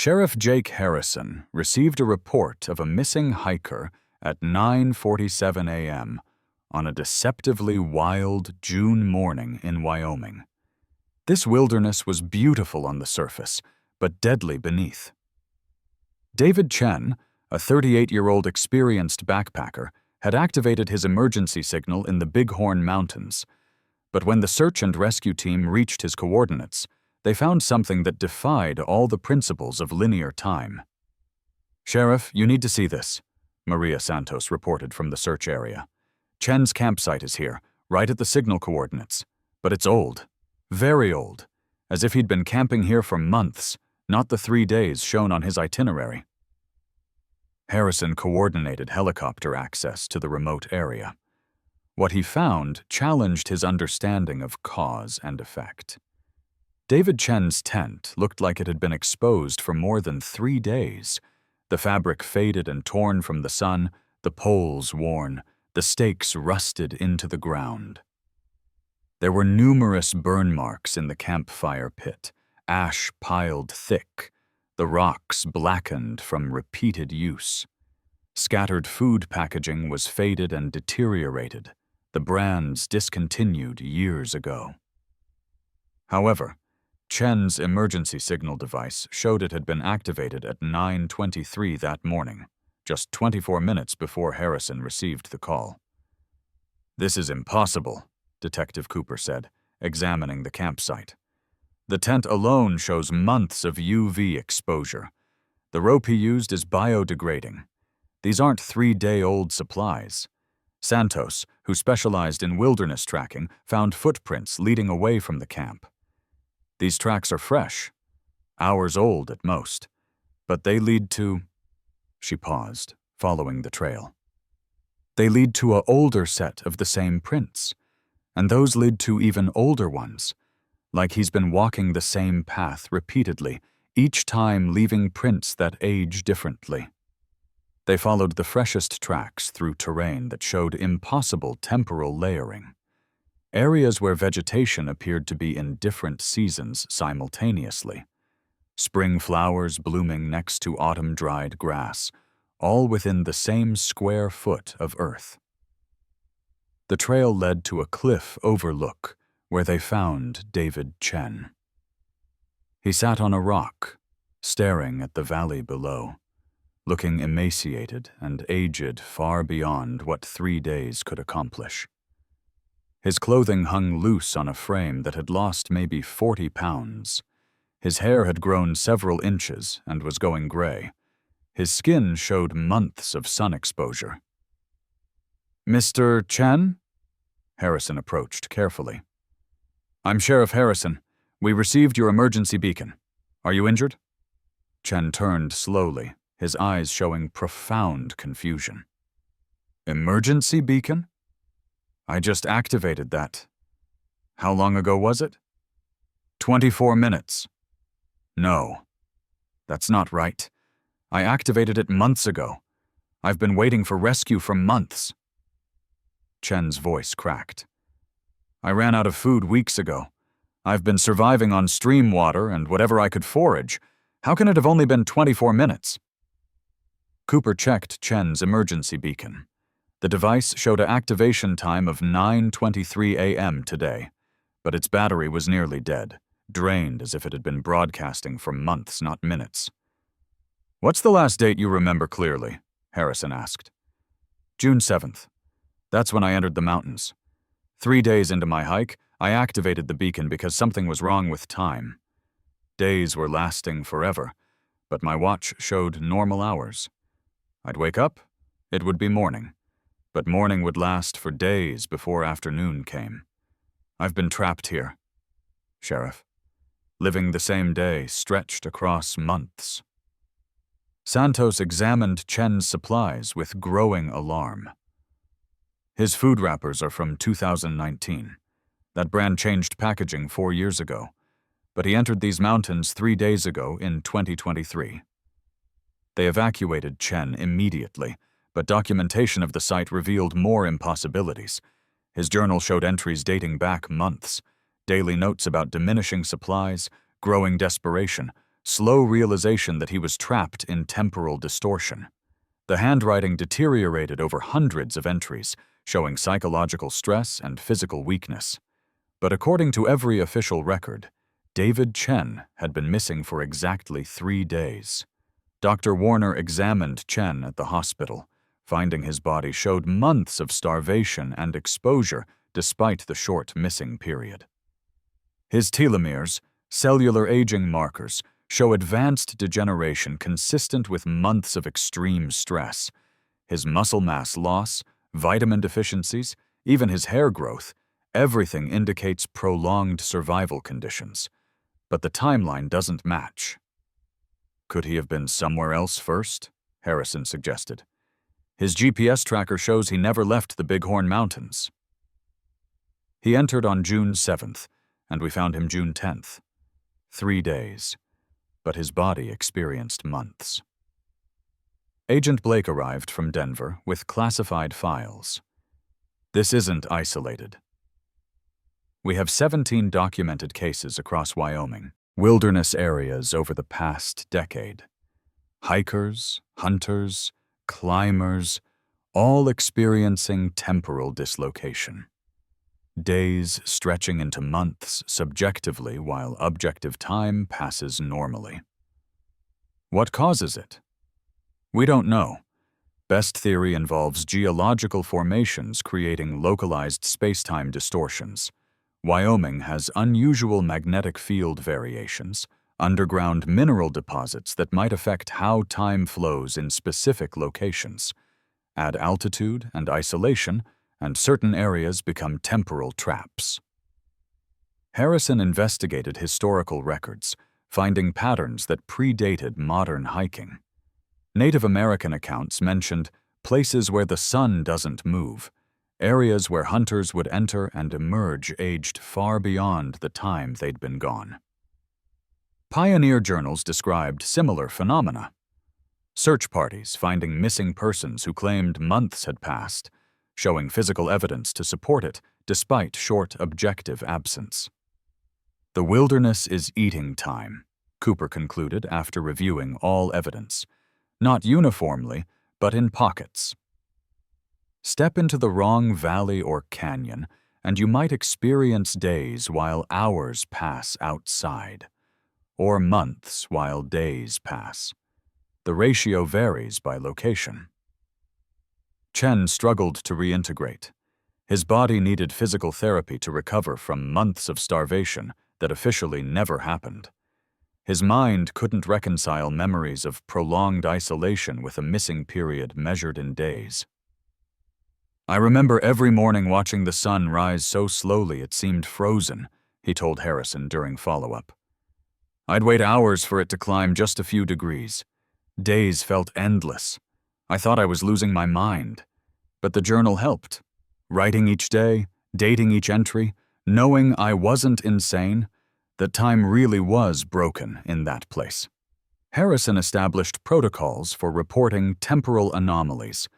Sheriff Jake Harrison received a report of a missing hiker at 9:47 a.m. on a deceptively wild June morning in Wyoming. This wilderness was beautiful on the surface, but deadly beneath. David Chen, a 38-year-old experienced backpacker, had activated his emergency signal in the Bighorn Mountains, but when the search and rescue team reached his coordinates, they found something that defied all the principles of linear time. "Sheriff, you need to see this," Maria Santos reported from the search area. "Chen's campsite is here, right at the signal coordinates, but it's old, very old, as if he'd been camping here for months, not the 3 days shown on his itinerary." Harrison coordinated helicopter access to the remote area. What he found challenged his understanding of cause and effect. David Chen's tent looked like it had been exposed for more than 3 days. The fabric faded and torn from the sun, the poles worn, the stakes rusted into the ground. There were numerous burn marks in the campfire pit, ash piled thick, the rocks blackened from repeated use. Scattered food packaging was faded and deteriorated, the brands discontinued years ago. However, Chen's emergency signal device showed it had been activated at 9:23 that morning, just 24 minutes before Harrison received the call. "This is impossible," Detective Cooper said, examining the campsite. "The tent alone shows months of UV exposure. The rope he used is biodegrading. These aren't 3-day-old supplies." Santos, who specialized in wilderness tracking, found footprints leading away from the camp. "These tracks are fresh, hours old at most, but they lead to—" She paused, following the trail. "They lead to an older set of the same prints, and those lead to even older ones, like he's been walking the same path repeatedly, each time leaving prints that age differently." They followed the freshest tracks through terrain that showed impossible temporal layering. Areas where vegetation appeared to be in different seasons simultaneously. Spring flowers blooming next to autumn-dried grass, all within the same square foot of earth. The trail led to a cliff overlook where they found David Chen. He sat on a rock, staring at the valley below, looking emaciated and aged far beyond what 3 days could accomplish. His clothing hung loose on a frame that had lost maybe 40 pounds. His hair had grown several inches and was going gray. His skin showed months of sun exposure. "Mr. Chen?" Harrison approached carefully. "I'm Sheriff Harrison. We received your emergency beacon. Are you injured?" Chen turned slowly, his eyes showing profound confusion. "Emergency beacon? I just activated that. How long ago was it?" 24 minutes. "No, that's not right. I activated it months ago. I've been waiting for rescue for months." Chen's voice cracked. "I ran out of food weeks ago. I've been surviving on stream water and whatever I could forage. How can it have only been 24 minutes? Cooper checked Chen's emergency beacon. The device showed an activation time of 9:23 a.m. today, but its battery was nearly dead, drained as if it had been broadcasting for months, not minutes. "What's the last date you remember clearly?" Harrison asked. "June 7th. That's when I entered the mountains. 3 days into my hike, I activated the beacon because something was wrong with time. Days were lasting forever, but my watch showed normal hours. I'd wake up, it would be morning, but morning would last for days before afternoon came. I've been trapped here, Sheriff, living the same day stretched across months." Santos examined Chen's supplies with growing alarm. "His food wrappers are from 2019. That brand changed packaging 4 years ago, but he entered these mountains 3 days ago in 2023. They evacuated Chen immediately, but documentation of the site revealed more impossibilities. His journal showed entries dating back months, daily notes about diminishing supplies, growing desperation, slow realization that he was trapped in temporal distortion. The handwriting deteriorated over hundreds of entries, showing psychological stress and physical weakness. But according to every official record, David Chen had been missing for exactly 3 days. Dr. Warner examined Chen at the hospital, finding his body showed months of starvation and exposure despite the short missing period. His telomeres, cellular aging markers, show advanced degeneration consistent with months of extreme stress. His muscle mass loss, vitamin deficiencies, even his hair growth, everything indicates prolonged survival conditions. But the timeline doesn't match. Could he have been somewhere else first? Harrison suggested. His GPS tracker shows he never left the Bighorn Mountains. He entered on June 7th, and we found him June 10th. 3 days. But his body experienced months. Agent Blake arrived from Denver with classified files. This isn't isolated. We have 17 documented cases across Wyoming, wilderness areas over the past decade. Hikers, hunters, climbers, all experiencing temporal dislocation. Days stretching into months subjectively while objective time passes normally. What causes it? We don't know. Best theory involves geological formations creating localized space-time distortions. Wyoming has unusual magnetic field variations, underground mineral deposits that might affect how time flows in specific locations. Add altitude and isolation, and certain areas become temporal traps. Harrison investigated historical records, finding patterns that predated modern hiking. Native American accounts mentioned places where the sun doesn't move, areas where hunters would enter and emerge aged far beyond the time they'd been gone. Pioneer journals described similar phenomena. Search parties finding missing persons who claimed months had passed, showing physical evidence to support it despite short objective absence. The wilderness is eating time, Cooper concluded after reviewing all evidence, not uniformly, but in pockets. Step into the wrong valley or canyon, and you might experience days while hours pass outside, or months while days pass. The ratio varies by location. Chen struggled to reintegrate. His body needed physical therapy to recover from months of starvation that officially never happened. His mind couldn't reconcile memories of prolonged isolation with a missing period measured in days. I remember every morning watching the sun rise so slowly it seemed frozen, he told Harrison during follow-up. I'd wait hours for it to climb just a few degrees. Days felt endless. I thought I was losing my mind. But the journal helped. Writing each day, dating each entry, knowing I wasn't insane, that time really was broken in that place. Harrison established protocols for reporting temporal anomalies,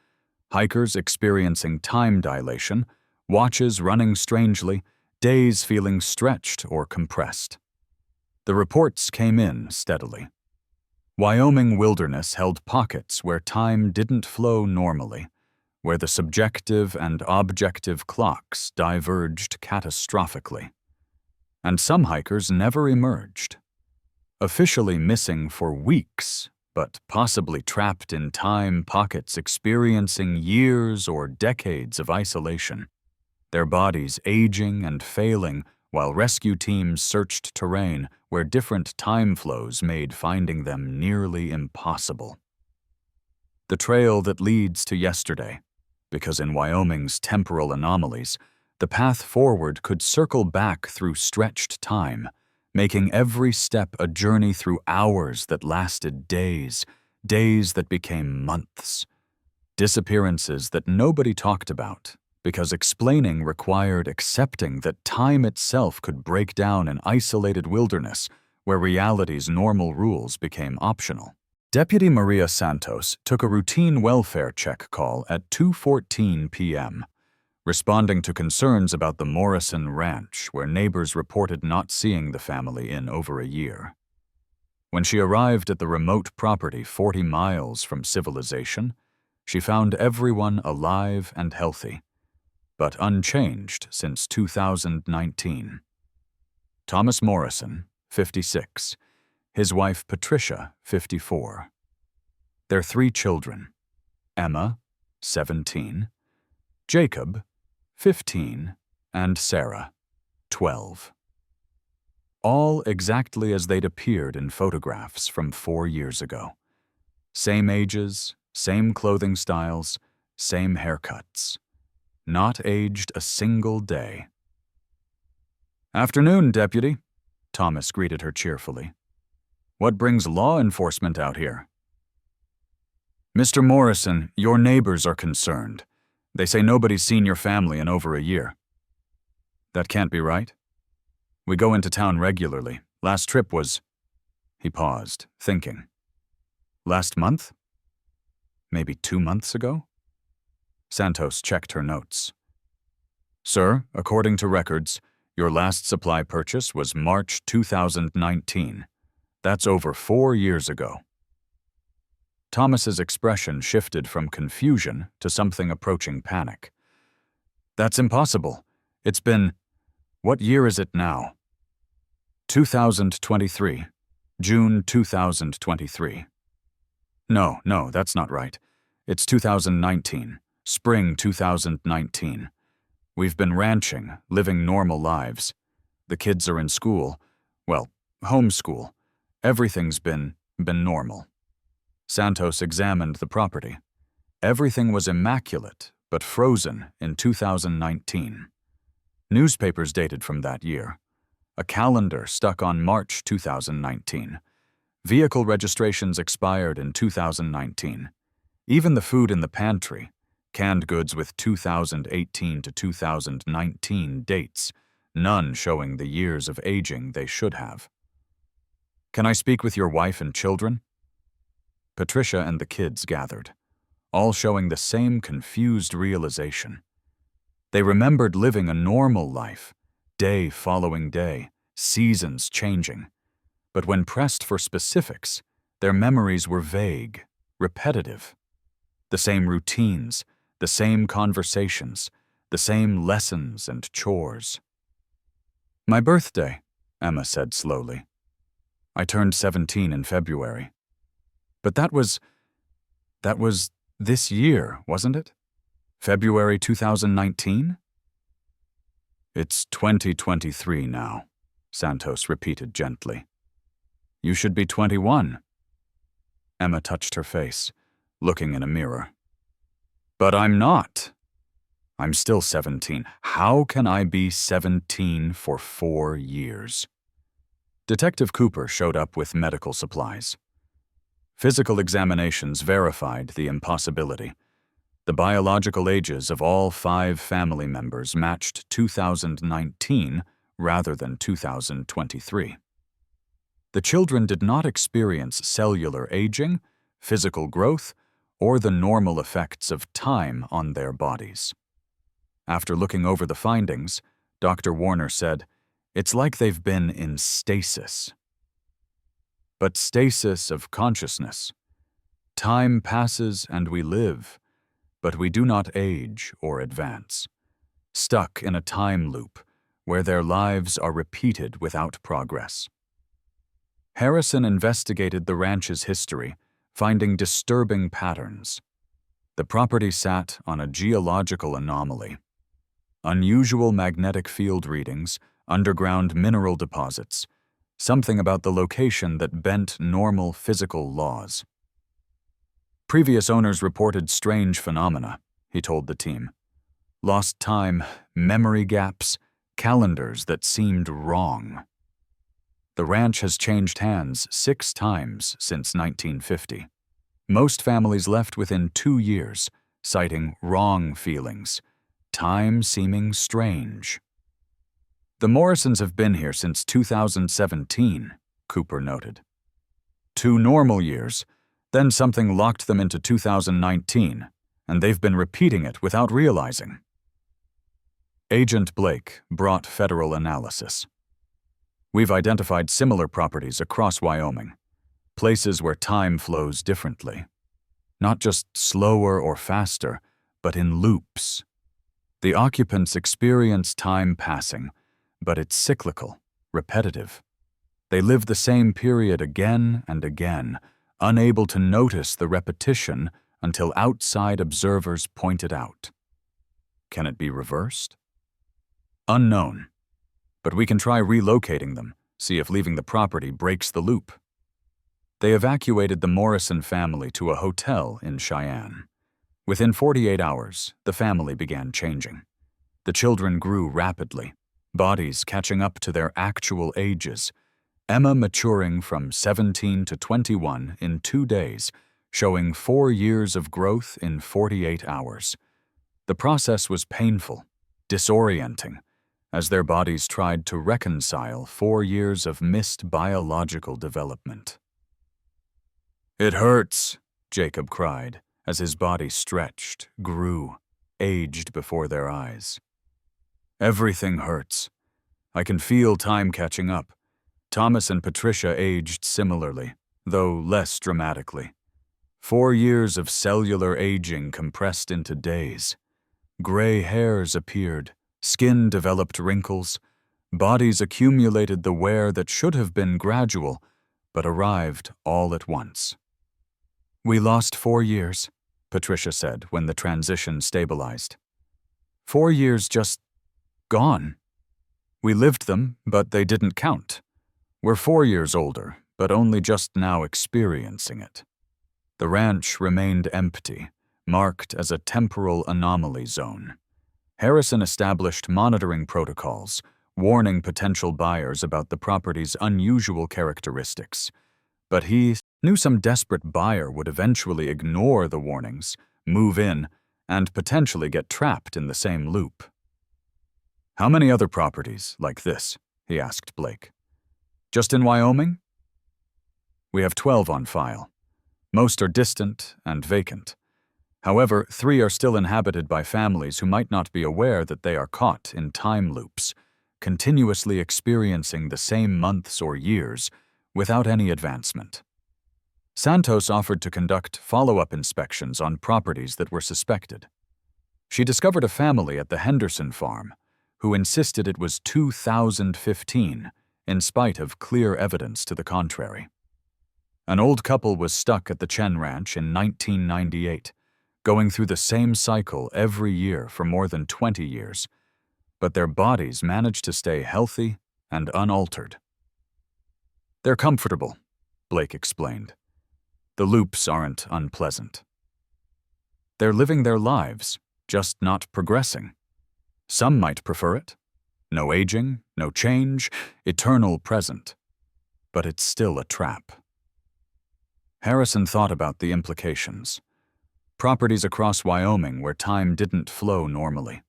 hikers experiencing time dilation, watches running strangely, days feeling stretched or compressed. The reports came in steadily. Wyoming wilderness held pockets where time didn't flow normally, where the subjective and objective clocks diverged catastrophically. And some hikers never emerged. Officially missing for weeks, but possibly trapped in time pockets experiencing years or decades of isolation, their bodies aging and failing while rescue teams searched terrain where different time flows made finding them nearly impossible. The trail that leads to yesterday, because in Wyoming's temporal anomalies, the path forward could circle back through stretched time, making every step a journey through hours that lasted days, days that became months. Disappearances that nobody talked about, because explaining required accepting that time itself could break down an isolated wilderness where reality's normal rules became optional. Deputy Maria Santos took a routine welfare check call at 2:14 p.m., responding to concerns about the Morrison ranch where neighbors reported not seeing the family in over a year. When she arrived at the remote property 40 miles from civilization, she found everyone alive and healthy, but unchanged since 2019. Thomas Morrison, 56, his wife Patricia, 54. Their 3 children, Emma, 17, Jacob, 15, and Sarah, 12. All exactly as they'd appeared in photographs from 4 years ago. Same ages, same clothing styles, same haircuts. Not aged a single day. "Afternoon, Deputy," Thomas greeted her cheerfully. "What brings law enforcement out here?" "Mr. Morrison, your neighbors are concerned. They say nobody's seen your family in over a year." "That can't be right. We go into town regularly. Last trip was—" He paused, thinking. "Last month? Maybe 2 months ago?" Santos checked her notes. "Sir, according to records, your last supply purchase was March 2019. That's over 4 years ago." Thomas's expression shifted from confusion to something approaching panic. "That's impossible. It's been— What year is it now?" 2023. June 2023. No, that's not right. It's 2019. Spring 2019. We've been ranching, living normal lives. The kids are in school. Well, homeschool. Everything's been normal." Santos examined the property. Everything was immaculate, but frozen in 2019. Newspapers dated from that year. A calendar stuck on March 2019. Vehicle registrations expired in 2019. Even the food in the pantry, canned goods with 2018 to 2019 dates, none showing the years of aging they should have. "Can I speak with your wife and children?" Patricia and the kids gathered, all showing the same confused realization. They remembered living a normal life, day following day, seasons changing. But when pressed for specifics, their memories were vague, repetitive. The same routines, the same conversations, the same lessons and chores. "My birthday," Emma said slowly. "I turned 17 in February. But that was this year, wasn't it? February 2019? "It's 2023 now," Santos repeated gently. "You should be 21. Emma touched her face, looking in a mirror. "But I'm not. I'm still 17. How can I be 17 for 4 years? Detective Cooper showed up with medical supplies. Physical examinations verified the impossibility. The biological ages of all 5 family members matched 2019 rather than 2023. The children did not experience cellular aging, physical growth, or the normal effects of time on their bodies. After looking over the findings, Dr. Warner said, "It's like they've been in stasis." But stasis of consciousness. Time passes and we live, but we do not age or advance, stuck in a time loop where their lives are repeated without progress. Harrison investigated the ranch's history, finding disturbing patterns. The property sat on a geological anomaly. Unusual magnetic field readings, underground mineral deposits, something about the location that bent normal physical laws. Previous owners reported strange phenomena, he told the team. Lost time, memory gaps, calendars that seemed wrong. The ranch has changed hands 6 times since 1950. Most families left within 2 years, citing wrong feelings, time seeming strange. The Morrisons have been here since 2017, Cooper noted. 2 normal years, then something locked them into 2019, and they've been repeating it without realizing. Agent Blake brought federal analysis. We've identified similar properties across Wyoming. places where time flows differently. Not just slower or faster, but in loops. The occupants experience time passing, but it's cyclical, repetitive. They live the same period again and again, unable to notice the repetition until outside observers point it out. Can it be reversed? Unknown. But we can try relocating them, see if leaving the property breaks the loop. They evacuated the Morrison family to a hotel in Cheyenne. Within 48 hours, the family began changing. The children grew rapidly, bodies catching up to their actual ages, Emma maturing from 17 to 21 in 2 days, showing 4 years of growth in 48 hours. The process was painful, disorienting, as their bodies tried to reconcile 4 years of missed biological development. "It hurts," Jacob cried, as his body stretched, grew, aged before their eyes. "Everything hurts. I can feel time catching up." Thomas and Patricia aged similarly, though less dramatically. 4 years of cellular aging compressed into days. Gray hairs appeared, skin developed wrinkles, bodies accumulated the wear that should have been gradual, but arrived all at once. "We lost 4 years," Patricia said when the transition stabilized. 4 years just gone. We lived them, but they didn't count. We're 4 years older, but only just now experiencing it. The ranch remained empty, marked as a temporal anomaly zone. Harrison established monitoring protocols, warning potential buyers about the property's unusual characteristics. But he knew some desperate buyer would eventually ignore the warnings, move in, and potentially get trapped in the same loop. "How many other properties like this?" he asked Blake. "Just in Wyoming?" "We have 12 on file. Most are distant and vacant. However, 3 are still inhabited by families who might not be aware that they are caught in time loops, continuously experiencing the same months or years without any advancement." Santos offered to conduct follow-up inspections on properties that were suspected. She discovered a family at the Henderson farm who insisted it was 2015, in spite of clear evidence to the contrary. An old couple was stuck at the Chen Ranch in 1998, going through the same cycle every year for more than 20 years, but their bodies managed to stay healthy and unaltered. "They're comfortable," Blake explained. "The loops aren't unpleasant. They're living their lives, just not progressing. Some might prefer it. No aging, no change, eternal present. But it's still a trap." Harrison thought about the implications. Properties across Wyoming where time didn't flow normally.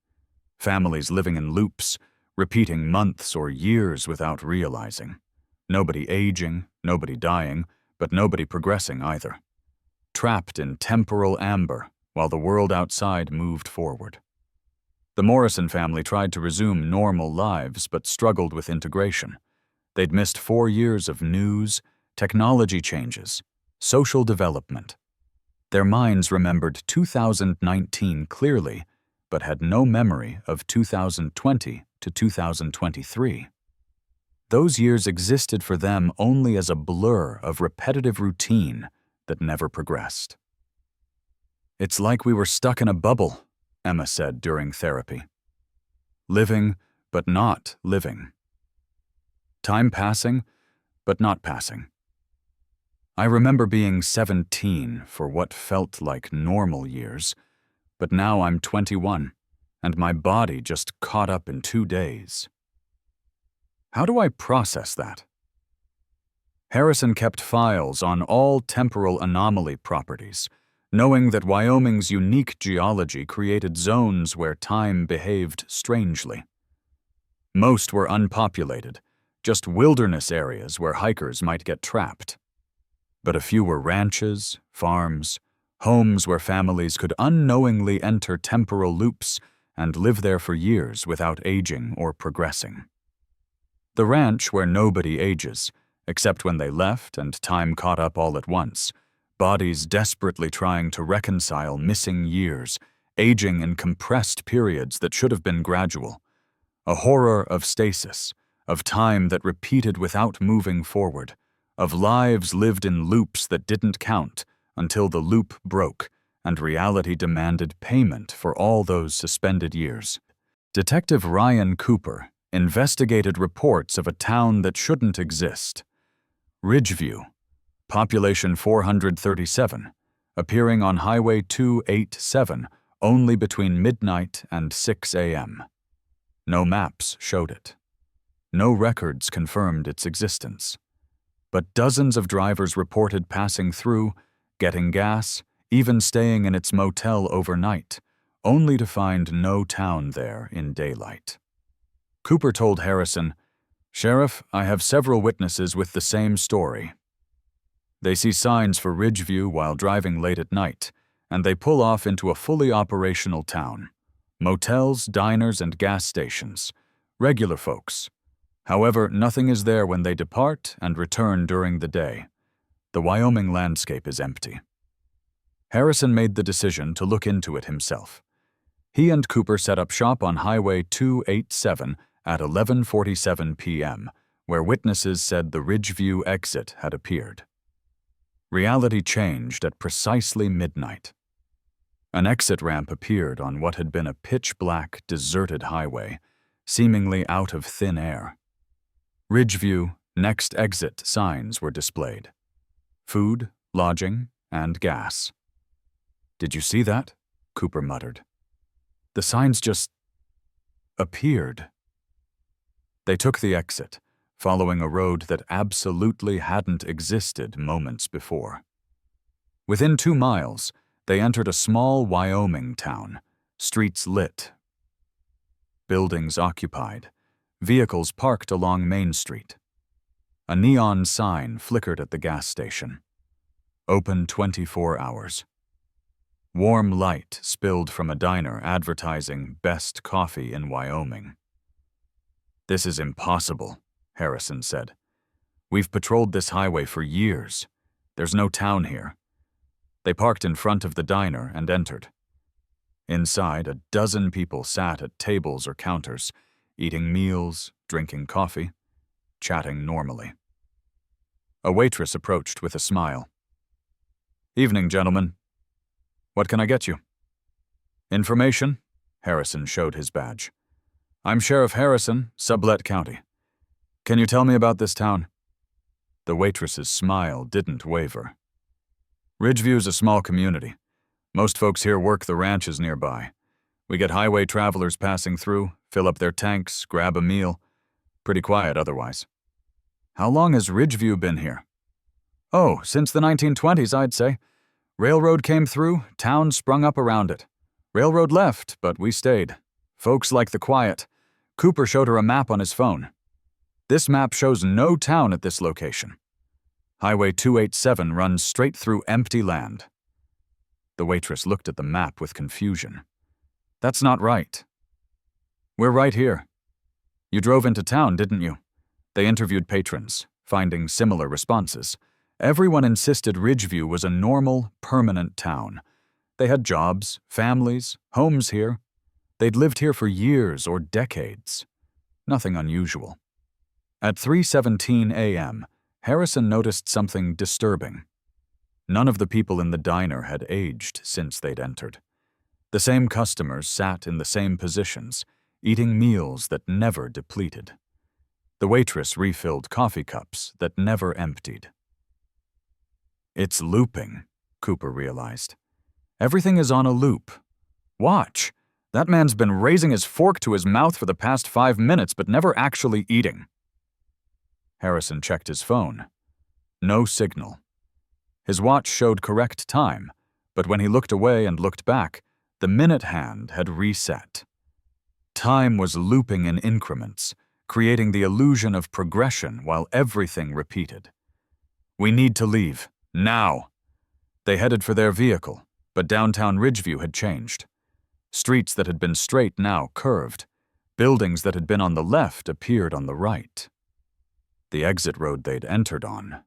Families living in loops, repeating months or years without realizing. Nobody aging, nobody dying, but nobody progressing either. Trapped in temporal amber while the world outside moved forward. The Morrison family tried to resume normal lives but struggled with integration. They'd missed 4 years of news, technology changes, social development. Their minds remembered 2019 clearly, but had no memory of 2020 to 2023. Those years existed for them only as a blur of repetitive routine that never progressed. "It's like we were stuck in a bubble," Emma said during therapy. "Living, but not living. Time passing, but not passing. I remember being 17 for what felt like normal years, but now I'm 21, and my body just caught up in 2 days. How do I process that?" Harrison kept files on all temporal anomaly properties, knowing that Wyoming's unique geology created zones where time behaved strangely. Most were unpopulated, just wilderness areas where hikers might get trapped. But a few were ranches, farms, homes where families could unknowingly enter temporal loops and live there for years without aging or progressing. The ranch where nobody ages except when they left and time caught up all at once, bodies desperately trying to reconcile missing years, aging in compressed periods that should have been gradual. A horror of stasis, of time that repeated without moving forward, of lives lived in loops that didn't count until the loop broke and reality demanded payment for all those suspended years. Detective Ryan Cooper investigated reports of a town that shouldn't exist. Ridgeview, population 437, appearing on Highway 287 only between midnight and 6 a.m. No maps showed it. No records confirmed its existence. But dozens of drivers reported passing through, getting gas, even staying in its motel overnight, only to find no town there in daylight. Cooper told Harrison, "Sheriff, I have several witnesses with the same story. They see signs for Ridgeview while driving late at night, and they pull off into a fully operational town. Motels, diners, and gas stations. Regular folks. However, nothing is there when they depart and return during the day. The Wyoming landscape is empty." Harrison made the decision to look into it himself. He and Cooper set up shop on Highway 287 at 11:47 p.m., where witnesses said the Ridgeview exit had appeared. Reality changed at precisely midnight. An exit ramp appeared on what had been a pitch-black, deserted highway, seemingly out of thin air. Ridgeview, next exit signs were displayed. Food, lodging, and gas. "Did you see that?" Cooper muttered. "The signs just appeared." They took the exit, following a road that absolutely hadn't existed moments before. Within 2 miles, they entered a small Wyoming town, streets lit, buildings occupied, vehicles parked along Main Street. A neon sign flickered at the gas station. Open 24 hours. Warm light spilled from a diner advertising best coffee in Wyoming. "This is impossible," Harrison said. "We've patrolled this highway for years. There's no town here." They parked in front of the diner and entered. Inside, a dozen people sat at tables or counters, eating meals, drinking coffee, chatting normally. A waitress approached with a smile. "Evening, gentlemen. What can I get you?" "Information?" Harrison showed his badge. "I'm Sheriff Harrison, Sublette County. Can you tell me about this town?" The waitress's smile didn't waver. "Ridgeview's a small community. Most folks here work the ranches nearby. We get highway travelers passing through, fill up their tanks, grab a meal. Pretty quiet otherwise." "How long has Ridgeview been here?" "Oh, since the 1920s, I'd say. Railroad came through, town sprung up around it. Railroad left, but we stayed. Folks like the quiet." Cooper showed her a map on his phone. "This map shows no town at this location. Highway 287 runs straight through empty land." The waitress looked at the map with confusion. "That's not right." "We're right here. You drove into town, didn't you?" They interviewed patrons, finding similar responses. Everyone insisted Ridgeview was a normal, permanent town. They had jobs, families, homes here. They'd lived here for years or decades. Nothing unusual. At 3:17 a.m., Harrison noticed something disturbing. None of the people in the diner had aged since they'd entered. The same customers sat in the same positions, eating meals that never depleted. The waitress refilled coffee cups that never emptied. "It's looping," Cooper realized. "Everything is on a loop. Watch. That man's been raising his fork to his mouth for the past 5 minutes, but never actually eating." Harrison checked his phone. No signal. His watch showed correct time, but when he looked away and looked back, the minute hand had reset. Time was looping in increments, creating the illusion of progression while everything repeated. "We need to leave. Now." They headed for their vehicle, but downtown Ridgeview had changed. Streets that had been straight now curved. Buildings that had been on the left appeared on the right. The exit road they'd entered on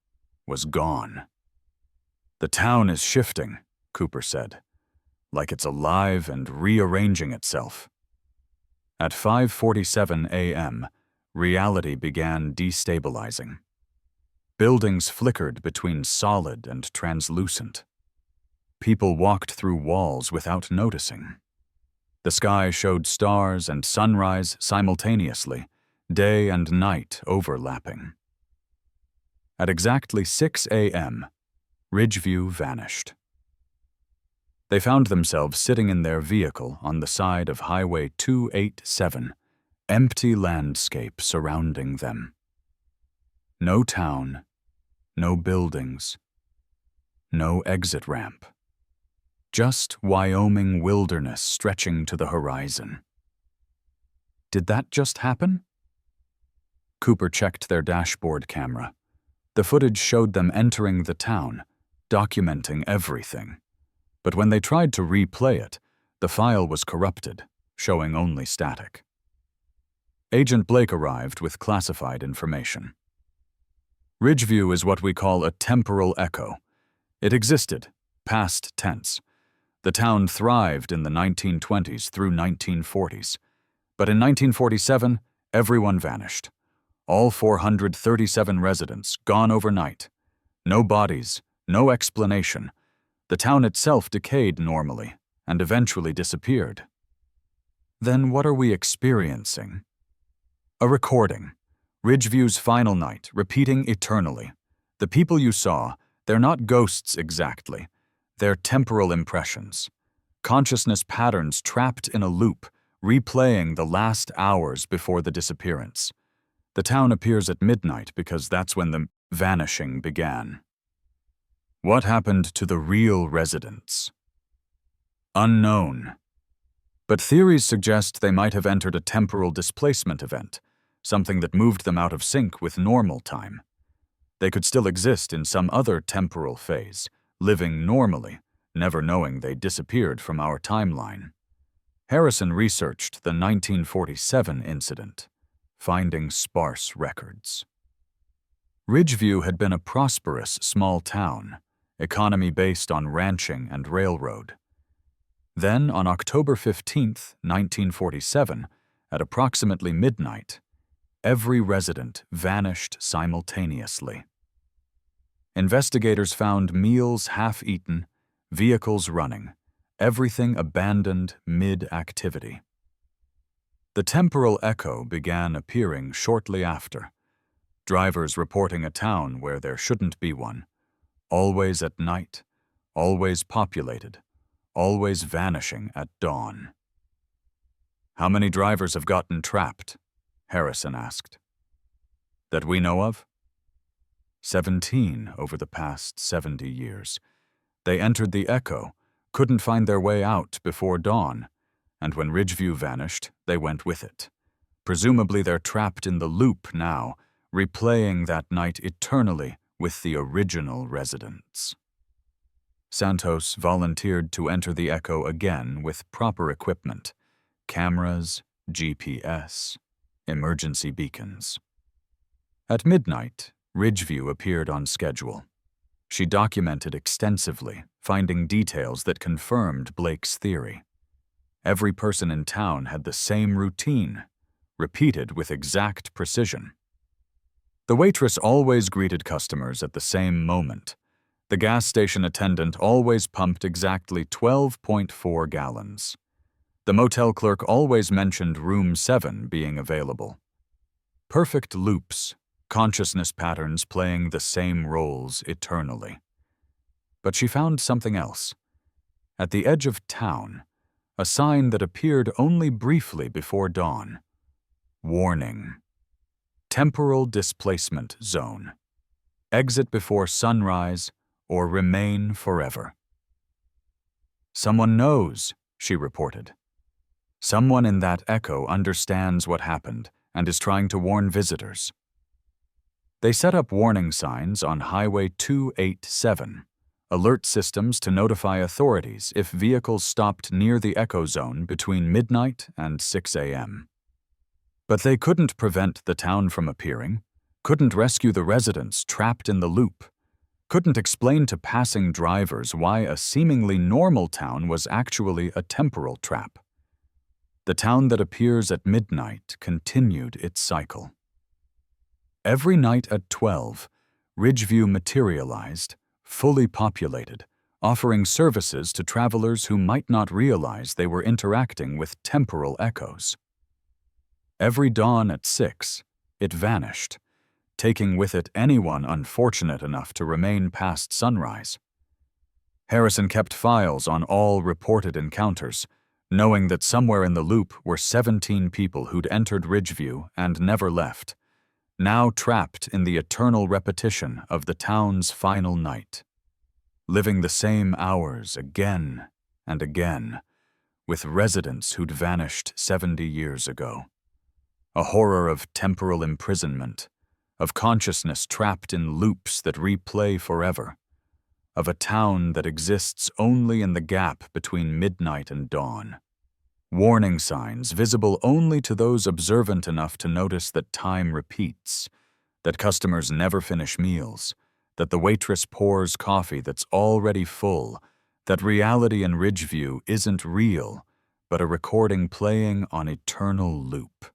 was gone. "The town is shifting," Cooper said, "like it's alive and rearranging itself." At 5:47 a.m., reality began destabilizing. Buildings flickered between solid and translucent. People walked through walls without noticing. The sky showed stars and sunrise simultaneously, day and night overlapping. At exactly 6 a.m., Ridgeview vanished. They found themselves sitting in their vehicle on the side of Highway 287, empty landscape surrounding them. No town, no buildings, no exit ramp. Just Wyoming wilderness stretching to the horizon. Did that just happen? Cooper checked their dashboard camera. The footage showed them entering the town, documenting everything. But when they tried to replay it, the file was corrupted, showing only static. Agent Blake arrived with classified information. Ridgeview is what we call a temporal echo. It existed, past tense. The town thrived in the 1920s through 1940s. But in 1947, everyone vanished. All 437 residents gone overnight. No bodies, no explanation. The town itself decayed normally and eventually disappeared. Then what are we experiencing? A recording. Ridgeview's final night, repeating eternally. The people you saw, they're not ghosts exactly. They're temporal impressions. Consciousness patterns trapped in a loop, replaying the last hours before the disappearance. The town appears at midnight because that's when the vanishing began. What happened to the real residents? Unknown. But theories suggest they might have entered a temporal displacement event, something that moved them out of sync with normal time. They could still exist in some other temporal phase, living normally, never knowing they disappeared from our timeline. Morrison researched the 1947 incident, finding sparse records. Ridgeview had been a prosperous small town, economy based on ranching and railroad. Then, on October 15, 1947, at approximately midnight, every resident vanished simultaneously. Investigators found meals half-eaten, vehicles running, everything abandoned mid-activity. The temporal echo began appearing shortly after, drivers reporting a town where there shouldn't be one, always at night, always populated, always vanishing at dawn. "How many drivers have gotten trapped?" Morrison asked. "That we know of?" 17 over the past 70 years. They entered the echo, couldn't find their way out before dawn, and when Ridgeview vanished, they went with it. Presumably they're trapped in the loop now, replaying that night eternally with the original residents. Santos volunteered to enter the echo again with proper equipment: cameras, GPS, emergency beacons. At midnight, Ridgeview appeared on schedule. She documented extensively, finding details that confirmed Blake's theory. Every person in town had the same routine, repeated with exact precision. The waitress always greeted customers at the same moment. The gas station attendant always pumped exactly 12.4 gallons. The motel clerk always mentioned room 7 being available. Perfect loops, consciousness patterns playing the same roles eternally. But she found something else. At the edge of town, a sign that appeared only briefly before dawn. Warning. Temporal displacement zone. Exit before sunrise or remain forever. "Someone knows," she reported. "Someone in that echo understands what happened and is trying to warn visitors." They set up warning signs on Highway 287, alert systems to notify authorities if vehicles stopped near the echo zone between midnight and 6 a.m. But they couldn't prevent the town from appearing. couldn't rescue the residents trapped in the loop, couldn't explain to passing drivers why a seemingly normal town was actually a temporal trap. The town that appears at midnight continued its cycle. Every night at 12, Ridgeview materialized, fully populated, offering services to travelers who might not realize they were interacting with temporal echoes. Every dawn at 6, it vanished, taking with it anyone unfortunate enough to remain past sunrise. Harrison kept files on all reported encounters, knowing that somewhere in the loop were 17 people who'd entered Ridgeview and never left, now trapped in the eternal repetition of the town's final night, living the same hours again and again, with residents who'd vanished 70 years ago. A horror of temporal imprisonment, of consciousness trapped in loops that replay forever, of a town that exists only in the gap between midnight and dawn. Warning signs visible only to those observant enough to notice that time repeats, that customers never finish meals, that the waitress pours coffee that's already full, that reality in Ridgeview isn't real, but a recording playing on eternal loop,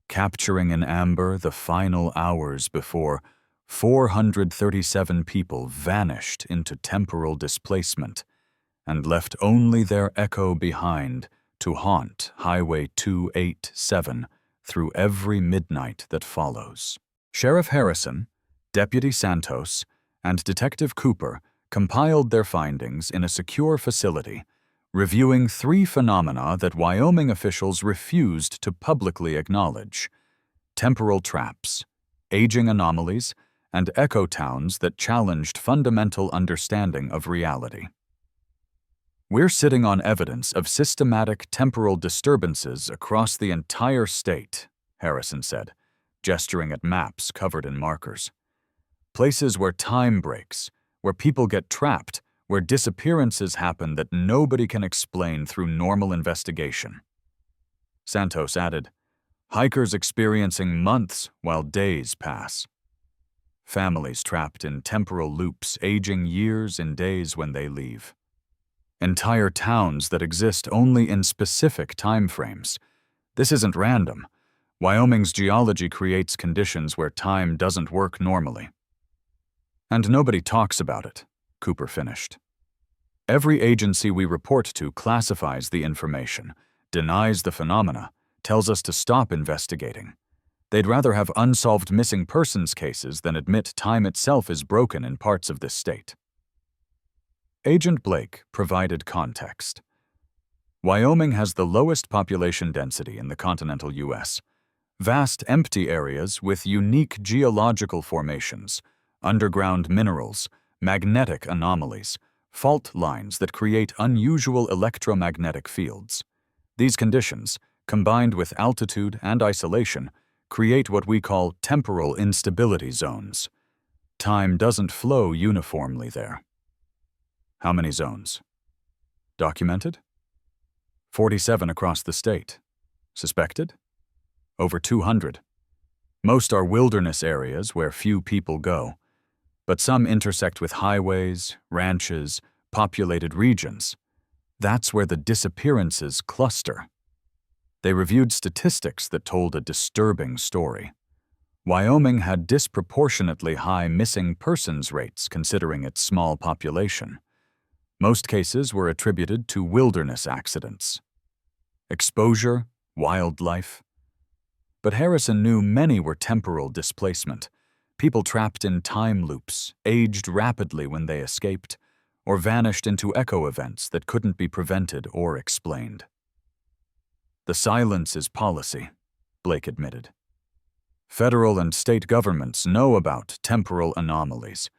capturing in amber the final hours before 437 people vanished into temporal displacement and left only their echo behind to haunt Highway 287 through every midnight that follows. Sheriff Harrison, Deputy Santos, and Detective Cooper compiled their findings in a secure facility, reviewing 3 phenomena that Wyoming officials refused to publicly acknowledge: temporal traps, aging anomalies, and echo towns that challenged fundamental understanding of reality. "We're sitting on evidence of systematic temporal disturbances across the entire state," Harrison said, gesturing at maps covered in markers. "Places where time breaks, where people get trapped, where disappearances happen that nobody can explain through normal investigation." Santos added, "Hikers experiencing months while days pass. Families trapped in temporal loops aging years in days when they leave. Entire towns that exist only in specific time frames. This isn't random. Wyoming's geology creates conditions where time doesn't work normally." "And nobody talks about it," Cooper finished. "Every agency we report to classifies the information, denies the phenomena, tells us to stop investigating. They'd rather have unsolved missing persons cases than admit time itself is broken in parts of this state." Agent Blake provided context. Wyoming has the lowest population density in the continental U.S. Vast empty areas with unique geological formations, underground minerals, magnetic anomalies, fault lines that create unusual electromagnetic fields. These conditions, combined with altitude and isolation, create what we call temporal instability zones. Time doesn't flow uniformly there. "How many zones?" "Documented?" 47 across the state. "Suspected?" "Over 200. Most are wilderness areas where few people go, but some intersect with highways, ranches, populated regions. That's where the disappearances cluster." They reviewed statistics that told a disturbing story. Wyoming had disproportionately high missing persons rates considering its small population. Most cases were attributed to wilderness accidents. Exposure, wildlife. But Harrison knew many were temporal displacement, people trapped in time loops, aged rapidly when they escaped, or vanished into echo events that couldn't be prevented or explained. "The silence is policy," Blake admitted. "Federal and state governments know about temporal anomalies,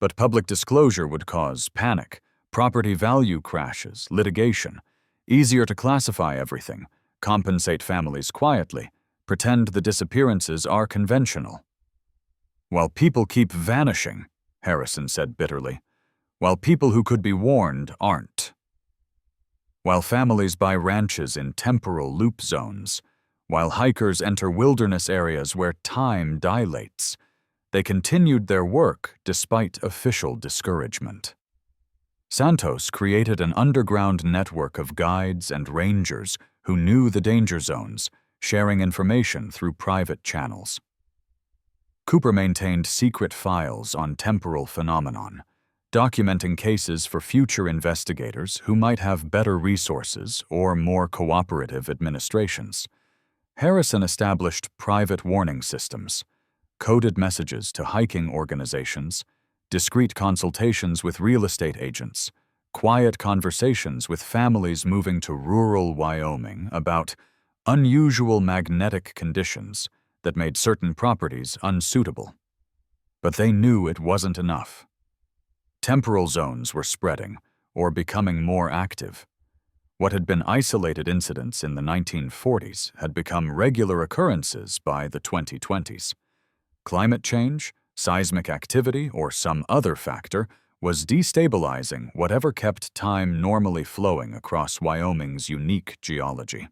but public disclosure would cause panic, property value crashes, litigation. Easier to classify everything, compensate families quietly, pretend the disappearances are conventional." "While people keep vanishing," Harrison said bitterly, "while people who could be warned aren't. While families buy ranches in temporal loop zones, while hikers enter wilderness areas where time dilates, They continued their work despite official discouragement. Santos created an underground network of guides and rangers who knew the danger zones, sharing information through private channels. Cooper maintained secret files on temporal phenomenon, documenting cases for future investigators who might have better resources or more cooperative administrations. Harrison established private warning systems, coded messages to hiking organizations, discreet consultations with real estate agents, quiet conversations with families moving to rural Wyoming about unusual magnetic conditions that made certain properties unsuitable. But they knew it wasn't enough. Temporal zones were spreading, or becoming more active. What had been isolated incidents in the 1940s had become regular occurrences by the 2020s. Climate change, seismic activity, or some other factor was destabilizing whatever kept time normally flowing across Wyoming's unique geology.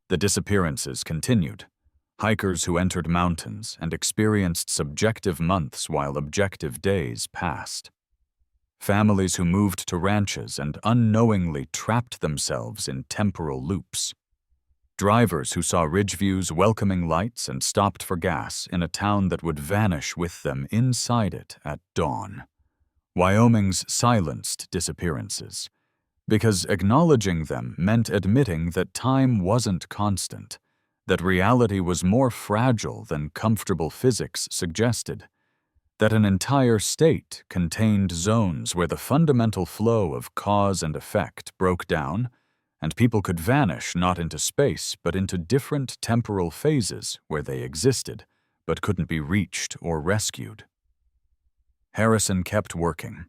The disappearances continued. Hikers who entered mountains and experienced subjective months while objective days passed. Families who moved to ranches and unknowingly trapped themselves in temporal loops. Drivers who saw Ridgeview's welcoming lights and stopped for gas in a town that would vanish with them inside it at dawn. Wyoming's silenced disappearances, because acknowledging them meant admitting that time wasn't constant, that reality was more fragile than comfortable physics suggested, that an entire state contained zones where the fundamental flow of cause and effect broke down, and people could vanish not into space but into different temporal phases where they existed but couldn't be reached or rescued. Harrison kept working,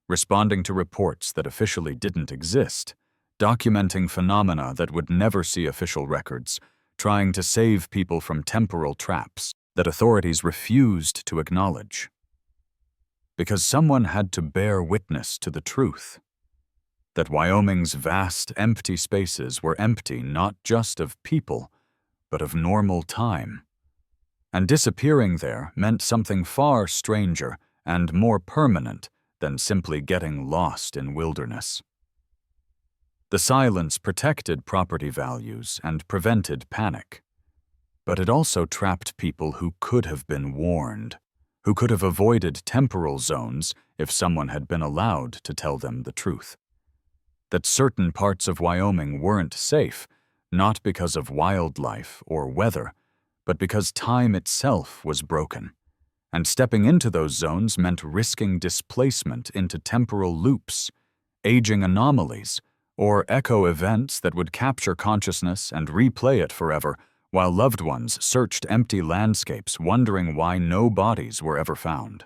responding to reports that officially didn't exist, documenting phenomena that would never see official records, trying to save people from temporal traps that authorities refused to acknowledge. Because someone had to bear witness to the truth, that Wyoming's vast empty spaces were empty not just of people, but of normal time. And disappearing there meant something far stranger and more permanent than simply getting lost in wilderness. The silence protected property values and prevented panic, but it also trapped people who could have been warned, who could have avoided temporal zones if someone had been allowed to tell them the truth. That certain parts of Wyoming weren't safe, not because of wildlife or weather, but because time itself was broken. And stepping into those zones meant risking displacement into temporal loops, aging anomalies, or echo events that would capture consciousness and replay it forever, while loved ones searched empty landscapes wondering why no bodies were ever found.